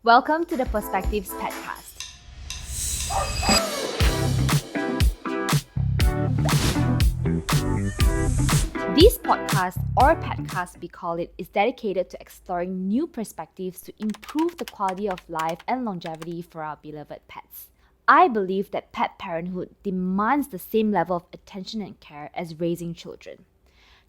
Welcome to the Perspectives Petcast. This podcast, or Petcast we call it, is dedicated to exploring new perspectives to improve the quality of life and longevity for our beloved pets. I believe that pet parenthood demands the same level of attention and care as raising children.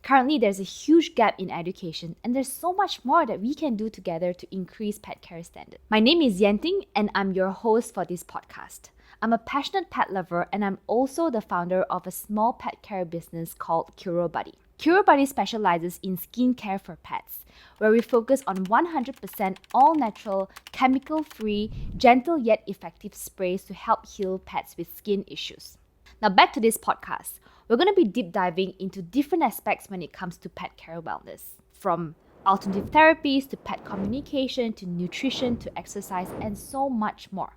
Currently, there's a huge gap in education, and there's so much more that we can do together to increase pet care standards. My name is Yenting, and I'm your host for this podcast. I'm a passionate pet lover, and I'm also the founder of a small pet care business called CuroBuddy. CuroBuddy specializes in skincare for pets, where we focus on 100% all-natural, chemical-free, gentle yet effective sprays to help heal pets with skin issues. Now back to this podcast. We're going to be deep diving into different aspects when it comes to pet care wellness, from alternative therapies to pet communication to nutrition to exercise and so much more.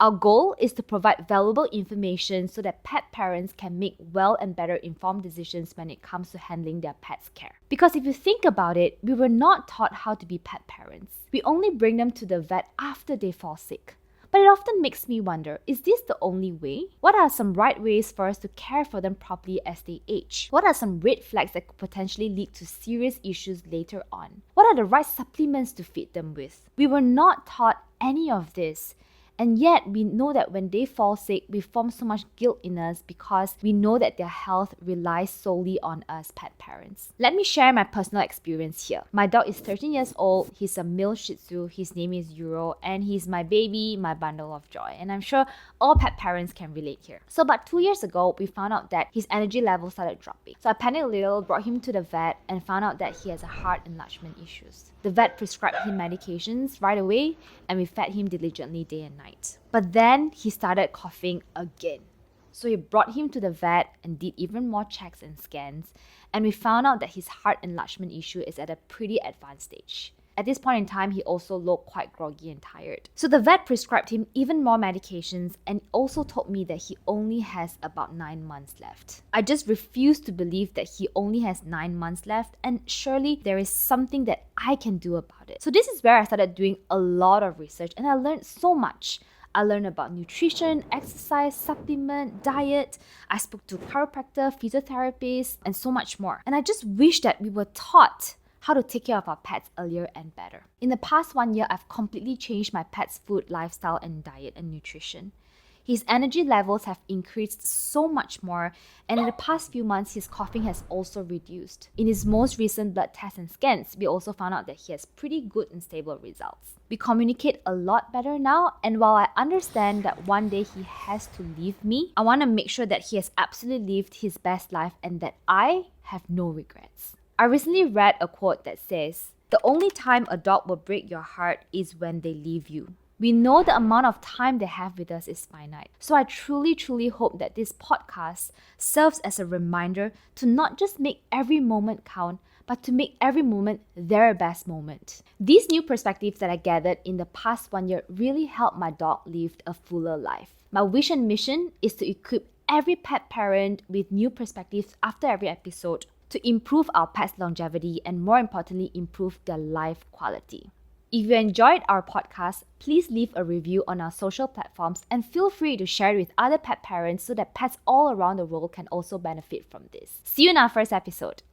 Our goal is to provide valuable information so that pet parents can make well and better informed decisions when it comes to handling their pet's care. Because if you think about it, we were not taught how to be pet parents. We only bring them to the vet after they fall sick. But it often makes me wonder, is this the only way? What are some right ways for us to care for them properly as they age? What are some red flags that could potentially lead to serious issues later on? What are the right supplements to feed them with? We were not taught any of this. And yet, we know that when they fall sick, we form so much guilt in us because we know that their health relies solely on us pet parents. Let me share my personal experience here. My dog is 13 years old. He's a male Shih Tzu. His name is Euro, and he's my baby, my bundle of joy. And I'm sure all pet parents can relate here. So about 2 years ago, we found out that his energy level started dropping. So I panicked a little, brought him to the vet, and found out that he has a heart enlargement issues. The vet prescribed him medications right away, and we fed him diligently day and night. But then he started coughing again. So we brought him to the vet and did even more checks and scans, and we found out that his heart enlargement issue is at a pretty advanced stage. At this point in time, he also looked quite groggy and tired. So the vet prescribed him even more medications and also told me that he only has about 9 months left. I just refuse to believe that he only has 9 months left, and surely there is something that I can do about it. So this is where I started doing a lot of research, and I learned so much. I learned about nutrition, exercise, supplement, diet. I spoke to chiropractor, physiotherapists, and so much more. And I just wish that we were taught how to take care of our pets earlier and better. In the past 1 year, I've completely changed my pet's food, lifestyle, and diet and nutrition. His energy levels have increased so much more, and in the past few months, his coughing has also reduced. In his most recent blood tests and scans, we also found out that he has pretty good and stable results. We communicate a lot better now, and while I understand that one day he has to leave me, I want to make sure that he has absolutely lived his best life and that I have no regrets. I recently read a quote that says, "The only time a dog will break your heart is when they leave you." We know the amount of time they have with us is finite. So I truly hope that this podcast serves as a reminder to not just make every moment count, but to make every moment their best moment. These new perspectives that I gathered in the past 1 year really helped my dog live a fuller life. My wish and mission is to equip every pet parent with new perspectives after every episode to improve our pets' longevity and, more importantly, improve their life quality. If you enjoyed our podcast, please leave a review on our social platforms and feel free to share it with other pet parents so that pets all around the world can also benefit from this. See you in our first episode.